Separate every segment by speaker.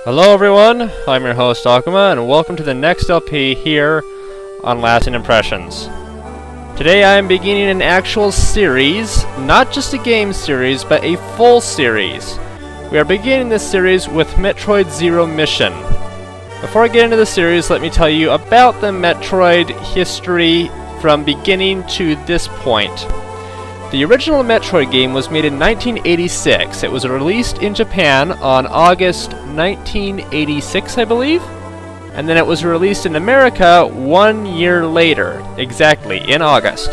Speaker 1: Hello everyone, I'm your host Akuma, and welcome to the next LP here on Lasting Impressions. Today I am beginning an actual series, not just a game series, but a full series. We are beginning this series with Metroid Zero Mission. Before I get into the series, let me tell you about the Metroid history from beginning to this point. The original Metroid game was made in 1986. It was released in Japan on August 1986, I believe. And then it was released in America 1 year later, exactly, in August.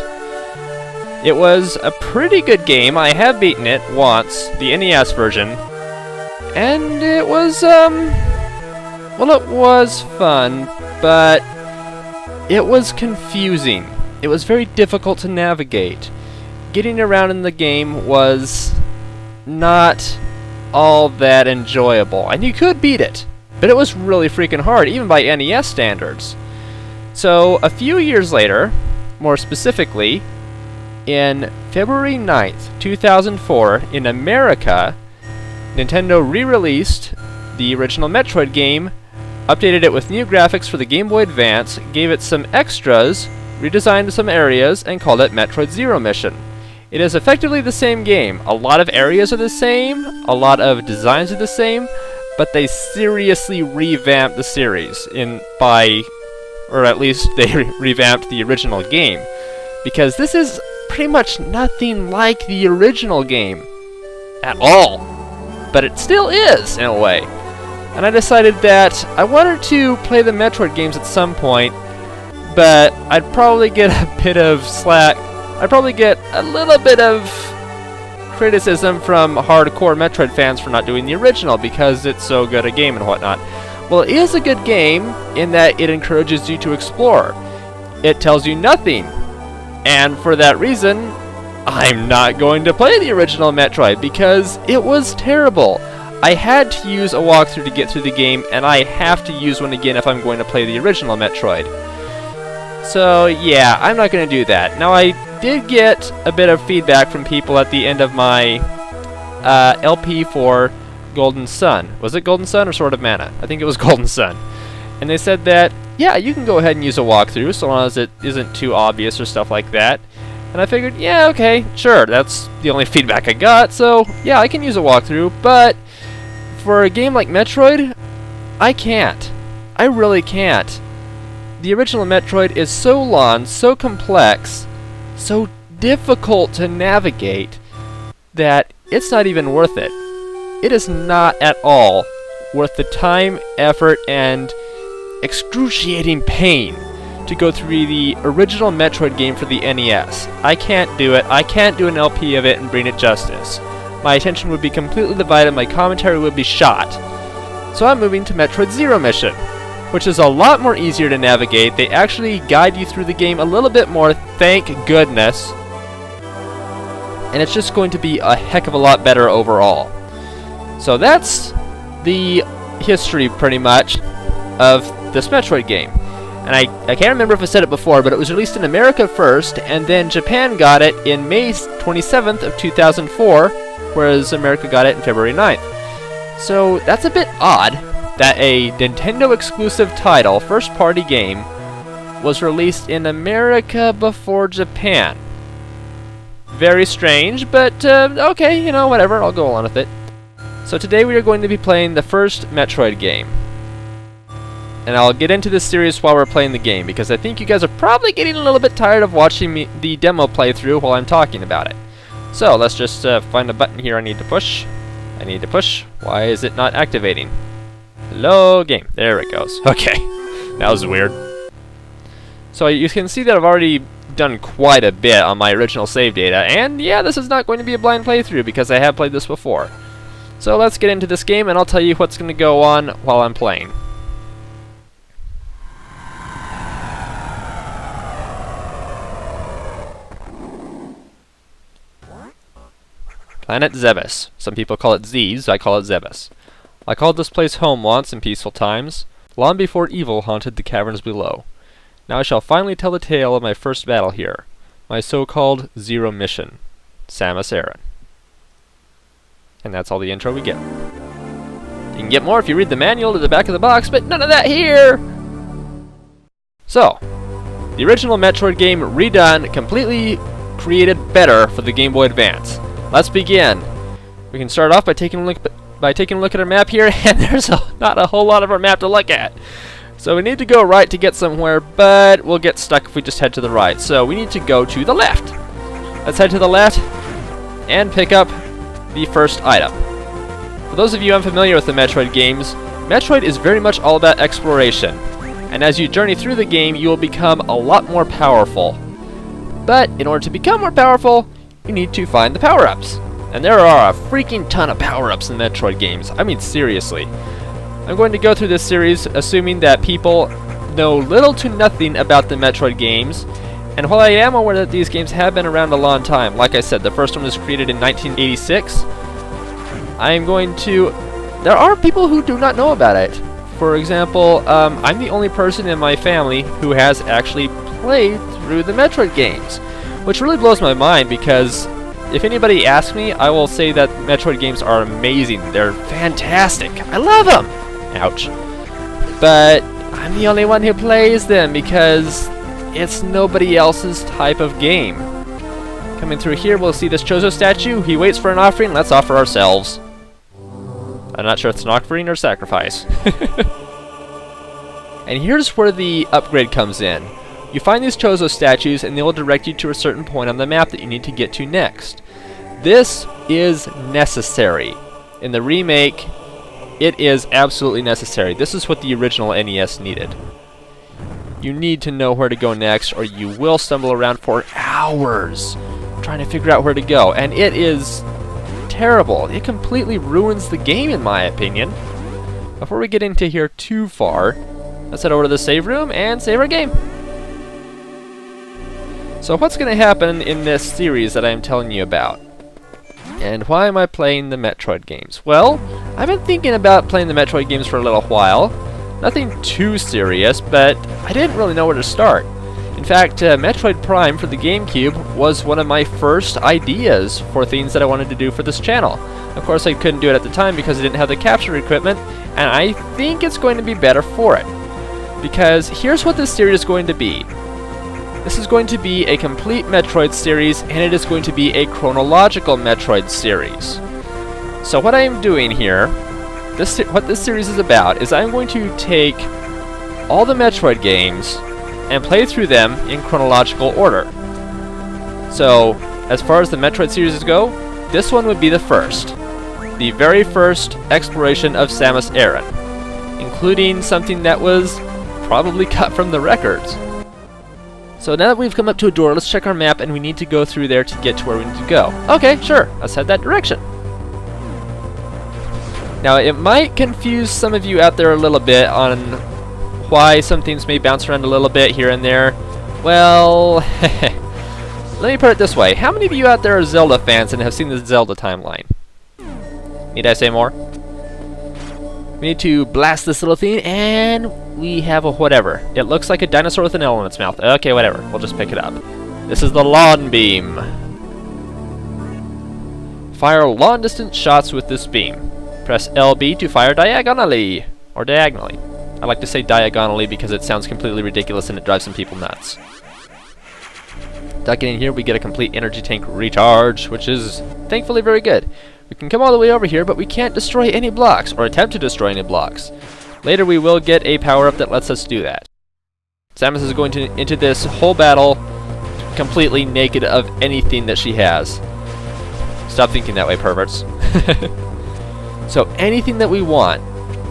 Speaker 1: It was a pretty good game. I have beaten it once, the NES version. And it was, well, it was fun, but it was confusing. It was very difficult to navigate. Getting around in the game was not all that enjoyable, and you could beat it, but it was really freaking hard, even by NES standards. So, a few years later, more specifically, in February 9th, 2004, in America, Nintendo re-released the original Metroid game, updated it with new graphics for the Gameboy Advance, gave it some extras, redesigned some areas, and called it Metroid Zero Mission. It is effectively the same game. A lot of areas are the same, a lot of designs are the same, but they seriously revamped the series or at least they revamped the original game. Because this is pretty much nothing like the original game at all. But it still is, in a way. And I decided that I wanted to play the Metroid games at some point, but I'd probably get a bit of slack. I'd probably get a little bit of criticism from hardcore Metroid fans for not doing the original because it's so good a game and whatnot. Well, it is a good game in that it encourages you to explore. It tells you nothing. And for that reason, I'm not going to play the original Metroid because it was terrible. I had to use a walkthrough to get through the game, and I have to use one again if I'm going to play the original Metroid. So yeah, I'm not going to do that. Now I did get a bit of feedback from people at the end of my LP for Golden Sun. Was it Golden Sun or Sword of Mana? I think it was Golden Sun. And they said that, yeah, you can go ahead and use a walkthrough so long as it isn't too obvious or stuff like that. And I figured, yeah, okay, sure, that's the only feedback I got, so yeah, I can use a walkthrough, but for a game like Metroid, I can't. I really can't. The original Metroid is so long, so complex, so difficult to navigate, that it's not even worth it. It is not at all worth the time, effort, and excruciating pain to go through the original Metroid game for the NES. I can't do it. I can't do an LP of it and bring it justice. My attention would be completely divided, my commentary would be shot. So I'm moving to Metroid Zero Mission, which is a lot more easier to navigate. They actually guide you through the game a little bit more, thank goodness. And it's just going to be a heck of a lot better overall. So that's the history, pretty much, of this Metroid game. And I can't remember if I said it before, but it was released in America first, and then Japan got it in May 27th of 2004, whereas America got it in February 9th. So that's a bit odd that a Nintendo exclusive title, first party game, was released in America before Japan. Very strange, but okay, you know, whatever, I'll go along with it. So today we are going to be playing the first Metroid game. And I'll get into this series while we're playing the game, because I think you guys are probably getting a little bit tired of watching the demo playthrough while I'm talking about it. So let's just find a button here I need to push. I need to push. Why is it not activating? Hello, game. There it goes. Okay. That was weird. So you can see that I've already done quite a bit on my original save data, and yeah, this is not going to be a blind playthrough because I have played this before. So let's get into this game and I'll tell you what's going to go on while I'm playing. Planet Zebes. Some people call it Z's, I call it Zebes. I called this place home once in peaceful times, long before evil haunted the caverns below. Now I shall finally tell the tale of my first battle here, my so-called Zero Mission, Samus Aran. And that's all the intro we get. You can get more if you read the manual to the back of the box, but none of that here! So, the original Metroid game redone, completely created better for the Game Boy Advance. Let's begin. We can start off by taking a look at our map here, and there's not a whole lot of our map to look at. So we need to go right to get somewhere, but we'll get stuck if we just head to the right. So we need to go to the left. Let's head to the left and pick up the first item. For those of you unfamiliar with the Metroid games, Metroid is very much all about exploration. And as you journey through the game, you will become a lot more powerful. But in order to become more powerful, you need to find the power-ups. And there are a freaking ton of power-ups in Metroid games. I mean, seriously. I'm going to go through this series assuming that people know little to nothing about the Metroid games. And while I am aware that these games have been around a long time, like I said, the first one was created in 1986, there are people who do not know about it. For example, I'm the only person in my family who has actually played through the Metroid games, which really blows my mind because if anybody asks me, I will say that Metroid games are amazing. They're fantastic. I love them. Ouch. But I'm the only one who plays them because it's nobody else's type of game. Coming through here, we'll see this Chozo statue. He waits for an offering. Let's offer ourselves. I'm not sure if it's an offering or sacrifice. And here's where the upgrade comes in. You find these Chozo statues and they will direct you to a certain point on the map that you need to get to next. This is necessary. In the remake, it is absolutely necessary. This is what the original NES needed. You need to know where to go next or you will stumble around for hours trying to figure out where to go. And it is terrible. It completely ruins the game in my opinion. Before we get into here too far, let's head over to the save room and save our game. So what's going to happen in this series that I'm telling you about? And why am I playing the Metroid games? Well, I've been thinking about playing the Metroid games for a little while. Nothing too serious, but I didn't really know where to start. In fact, Metroid Prime for the GameCube was one of my first ideas for things that I wanted to do for this channel. Of course, I couldn't do it at the time because I didn't have the capture equipment, and I think it's going to be better for it. Because here's what this series is going to be. This is going to be a complete Metroid series, and it is going to be a chronological Metroid series. So what I am doing here, what this series is about, is I'm going to take all the Metroid games and play through them in chronological order. So, as far as the Metroid series go, this one would be the first. The very first exploration of Samus Aran, including something that was probably cut from the records. So now that we've come up to a door, let's check our map and we need to go through there to get to where we need to go. Okay, sure, let's head that direction. Now it might confuse some of you out there a little bit on why some things may bounce around a little bit here and there. Well, let me put it this way. How many of you out there are Zelda fans and have seen the Zelda timeline? Need I say more? We need to blast this little thing, and we have a whatever. It looks like a dinosaur with an L in its mouth. Okay, whatever. We'll just pick it up. This is the lawn beam. Fire long-distance shots with this beam. Press LB to fire diagonally. Or diagonally. I like to say diagonally because it sounds completely ridiculous and it drives some people nuts. Ducking in here, we get a complete energy tank recharge, which is thankfully very good. We can come all the way over here, but we can't destroy any blocks, or attempt to destroy any blocks. Later we will get a power-up that lets us do that. Samus is going into this whole battle completely naked of anything that she has. Stop thinking that way, perverts. So anything that we want,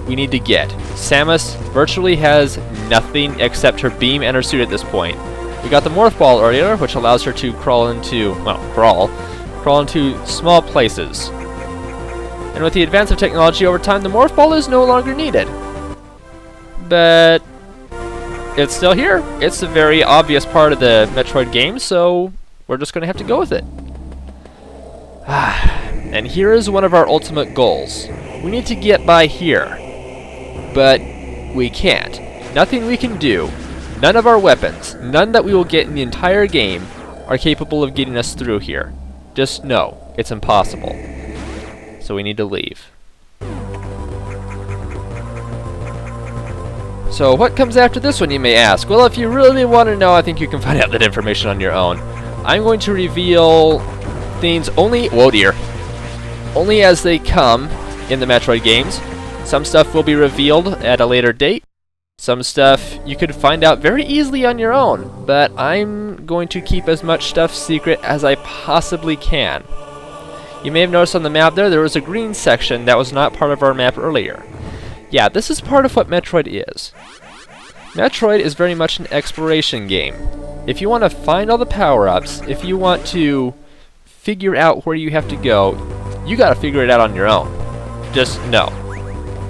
Speaker 1: we need to get. Samus virtually has nothing except her beam and her suit at this point. We got the Morph Ball earlier, which allows her to crawl into, well, crawl into small places. And with the advance of technology over time, the Morph Ball is no longer needed. But it's still here. It's a very obvious part of the Metroid game, so we're just going to have to go with it. And here is one of our ultimate goals. We need to get by here. But we can't. Nothing we can do, none of our weapons, none that we will get in the entire game, are capable of getting us through here. Just know, it's impossible. So we need to leave. So what comes after this one, you may ask? Well, if you really want to know, I think you can find out that information on your own. I'm going to reveal things only as they come in the Metroid games. Some stuff will be revealed at a later date. Some stuff you could find out very easily on your own, but I'm going to keep as much stuff secret as I possibly can. You may have noticed on the map there was a green section that was not part of our map earlier. Yeah, this is part of what Metroid is. Metroid is very much an exploration game. If you want to find all the power-ups, if you want to figure out where you have to go, you gotta figure it out on your own. Just no.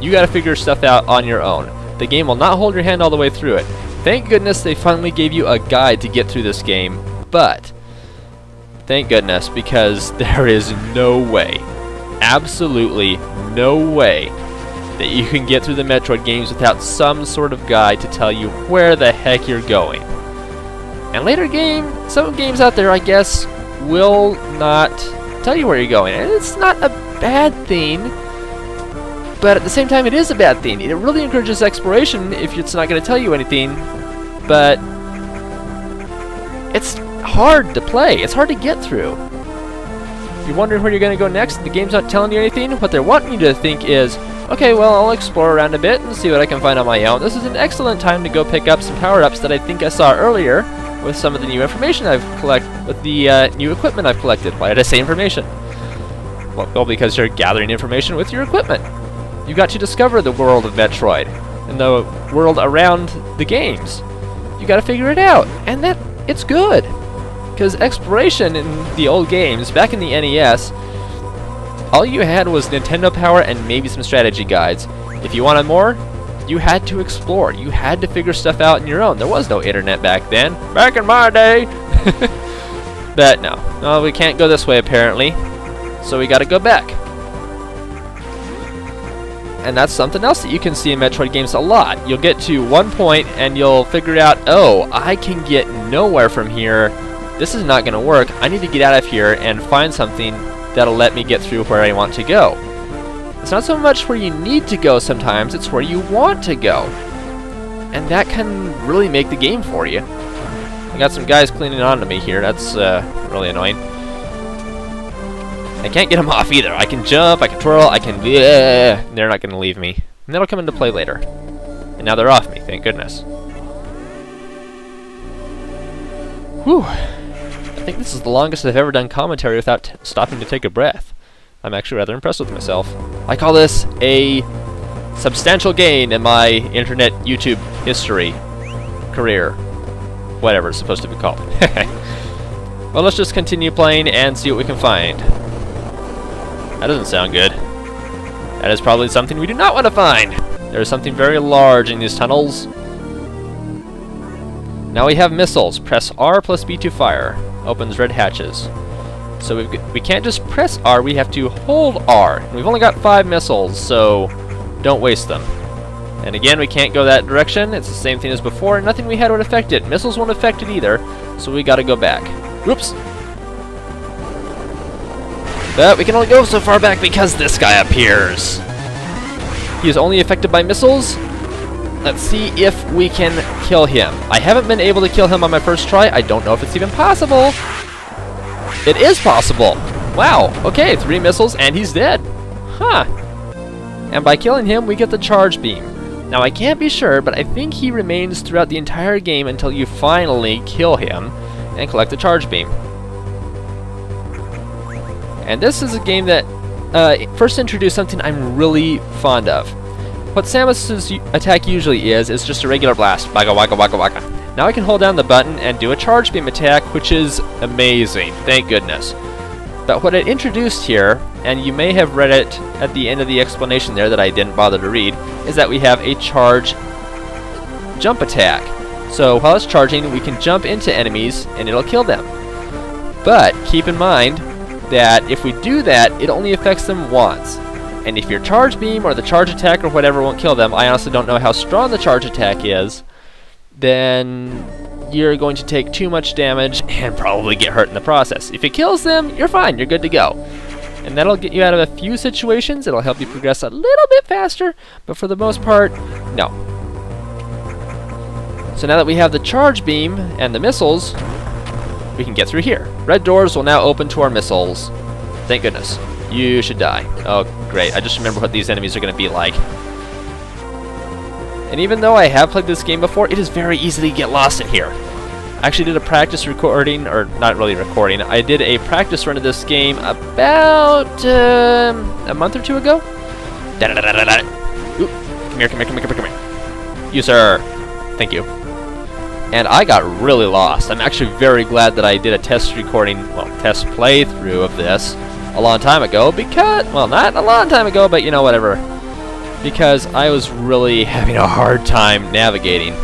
Speaker 1: You gotta figure stuff out on your own. The game will not hold your hand all the way through it. Thank goodness they finally gave you a guide to get through this game, but thank goodness, because there is no way, absolutely no way, that you can get through the Metroid games without some sort of guide to tell you where the heck you're going. And later some games out there, I guess, will not tell you where you're going. And it's not a bad thing, but at the same time it is a bad thing. It really encourages exploration if it's not going to tell you anything, but it's hard to play. It's hard to get through. You're wondering where you're going to go next, the game's not telling you anything. What they're wanting you to think is, okay, well, I'll explore around a bit and see what I can find on my own. This is an excellent time to go pick up some power-ups that I think I saw earlier with some of the new information I've collected, with the new equipment I've collected. Why did I say information? Well, because you're gathering information with your equipment. You got to discover the world of Metroid and the world around the games. You got to figure it out, and that it's good. Because exploration in the old games, back in the NES, all you had was Nintendo Power and maybe some strategy guides. If you wanted more, you had to explore. You had to figure stuff out on your own. There was no internet back then. Back in my day! But no, we can't go this way apparently. So we gotta go back. And that's something else that you can see in Metroid games a lot. You'll get to one point and you'll figure out, oh, I can get nowhere from here. This is not gonna work. I need to get out of here and find something that'll let me get through where I want to go. It's not so much where you need to go sometimes, it's where you want to go. And that can really make the game for you. I got some guys clinging on to me here, that's really annoying. I can't get them off either. I can jump, I can twirl, I can... They're not going to leave me. And that'll come into play later. And now they're off me, thank goodness. Whew. I think this is the longest I've ever done commentary without stopping to take a breath. I'm actually rather impressed with myself. I call this a substantial gain in my internet YouTube history, career, whatever it's supposed to be called. Well, let's just continue playing and see what we can find. That doesn't sound good. That is probably something we do not want to find. There is something very large in these tunnels. Now we have missiles. Press R plus B to fire. Opens red hatches. So we can't just press R, we have to hold R. And we've only got 5 missiles, so don't waste them. And again, we can't go that direction. It's the same thing as before. Nothing we had would affect it. Missiles won't affect it either, so we gotta go back. Whoops! But we can only go so far back because this guy appears. He is only affected by missiles. Let's see if we can kill him. I haven't been able to kill him on my first try. I don't know if it's even possible. It is possible. Wow. Okay, 3 missiles and he's dead. Huh. And by killing him, we get the charge beam. Now I can't be sure, but I think he remains throughout the entire game until you finally kill him and collect the charge beam. And this is a game that first introduced something I'm really fond of. What Samus's attack usually is just a regular blast. Waka waka waka waka. Now I can hold down the button and do a charge beam attack, which is amazing. Thank goodness. But what it introduced here, and you may have read it at the end of the explanation there that I didn't bother to read, is that we have a charge jump attack. So while it's charging, we can jump into enemies and it'll kill them. But keep in mind that if we do that, it only affects them once. And if your charge beam or the charge attack or whatever won't kill them, I honestly don't know how strong the charge attack is, then you're going to take too much damage and probably get hurt in the process. If it kills them, you're fine, you're good to go. And that'll get you out of a few situations, it'll help you progress a little bit faster, but for the most part, no. So now that we have the charge beam and the missiles, we can get through here. Red doors will now open to our missiles. Thank goodness. You should die. Oh, great. I just remember what these enemies are going to be like. And even though I have played this game before, it is very easy to get lost in here. I actually did a practice recording, or not really recording, I did a practice run of this game about a month or two ago. Ooh, come here, come here, come here, come here, come here. You, sir. Thank you. And I got really lost. I'm actually very glad that I did a test recording, well, test playthrough of this a long time ago because, well, not a long time ago, but you know, whatever. Because I was really having a hard time navigating.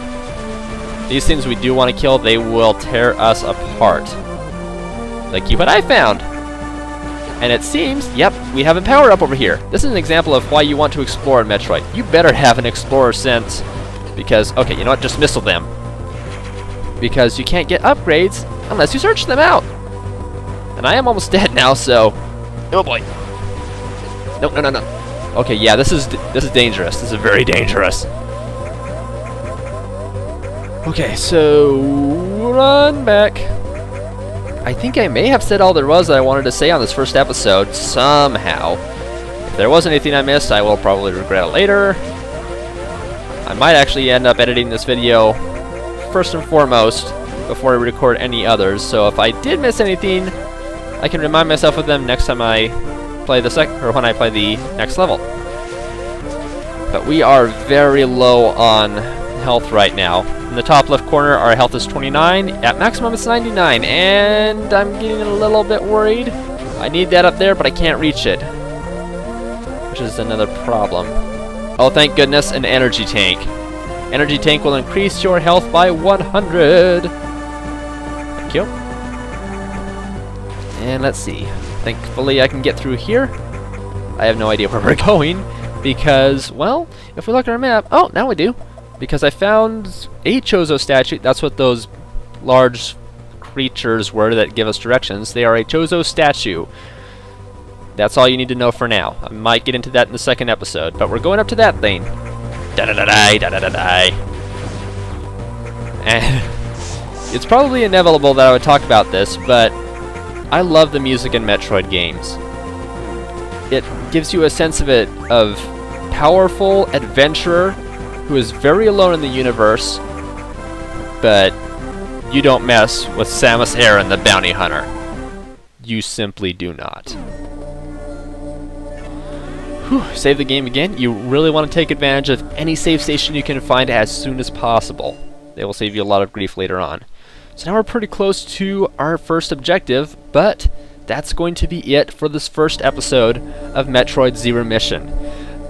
Speaker 1: These things we do want to kill, they will tear us apart. Like what I found. And it seems, yep, we have a power up over here. This is an example of why you want to explore in Metroid. You better have an explorer sense. Because, okay, you know what, just missile them. Because you can't get upgrades unless you search them out. And I am almost dead now, so... Oh boy. No, no, no, no. Okay, yeah, this is dangerous. This is very dangerous. Okay, so run back. I think I may have said all there was that I wanted to say on this first episode somehow. If there was anything I missed, I will probably regret it later. I might actually end up editing this video first and foremost before I record any others. So if I did miss anything, I can remind myself of them next time I play the when I play the next level. But we are very low on health right now. In the top left corner, our health is 29. At maximum, it's 99, and I'm getting a little bit worried. I need that up there, but I can't reach it, which is another problem. Oh, thank goodness, an energy tank. Energy tank will increase your health by 100. Thank you. And let's see. Thankfully, I can get through here. I have no idea where we're going because, well, if we look at our map, oh, now we do. Because I found a Chozo statue. That's what those large creatures were that give us directions. They are a Chozo statue. That's all you need to know for now. I might get into that in the second episode, but we're going up to that thing. Da-da-da-die, da-da-da-die. And it's probably inevitable that I would talk about this, but I love the music in Metroid games. It gives you a sense of powerful adventurer who is very alone in the universe, but you don't mess with Samus Aran, the bounty hunter. You simply do not. Whew, save the game again. You really want to take advantage of any save station you can find as soon as possible. They will save you a lot of grief later on. So now we're pretty close to our first objective, but that's going to be it for this first episode of Metroid Zero Mission.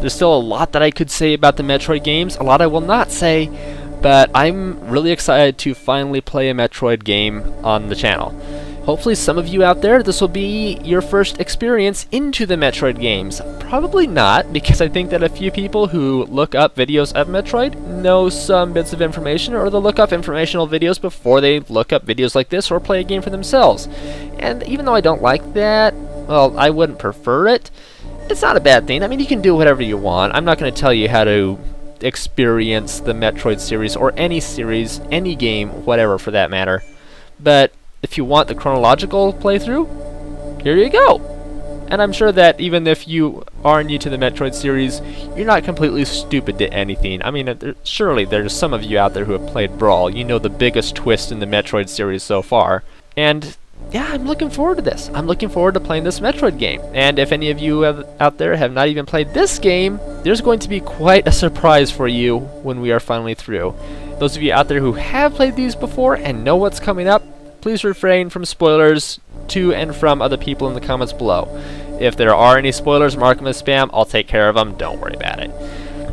Speaker 1: There's still a lot that I could say about the Metroid games, a lot I will not say, but I'm really excited to finally play a Metroid game on the channel. Hopefully some of you out there, this will be your first experience into the Metroid games. Probably not, because I think that a few people who look up videos of Metroid know some bits of information, or they'll look up informational videos before they look up videos like this or play a game for themselves. And even though I don't like that, well, I wouldn't prefer it. It's not a bad thing. I mean, you can do whatever you want. I'm not going to tell you how to experience the Metroid series or any series, any game, whatever for that matter. But if you want the chronological playthrough, here you go. And I'm sure that even if you are new to the Metroid series, you're not completely stupid to anything. I mean, surely there's some of you out there who have played Brawl. You know the biggest twist in the Metroid series so far. And yeah, I'm looking forward to this. I'm looking forward to playing this Metroid game. And if any of you out there have not even played this game, there's going to be quite a surprise for you when we are finally through. Those of you out there who have played these before and know what's coming up, please refrain from spoilers to and from other people in the comments below. If there are any spoilers, mark them as spam. I'll take care of them. Don't worry about it.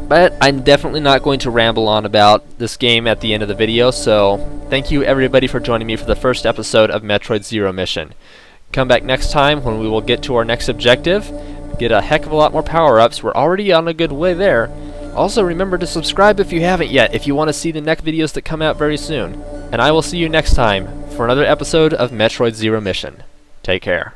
Speaker 1: But I'm definitely not going to ramble on about this game at the end of the video, so thank you everybody for joining me for the first episode of Metroid Zero Mission. Come back next time when we will get to our next objective, get a heck of a lot more power-ups. We're already on a good way there. Also, remember to subscribe if you haven't yet, if you want to see the next videos that come out very soon. And I will see you next time for another episode of Metroid Zero Mission. Take care.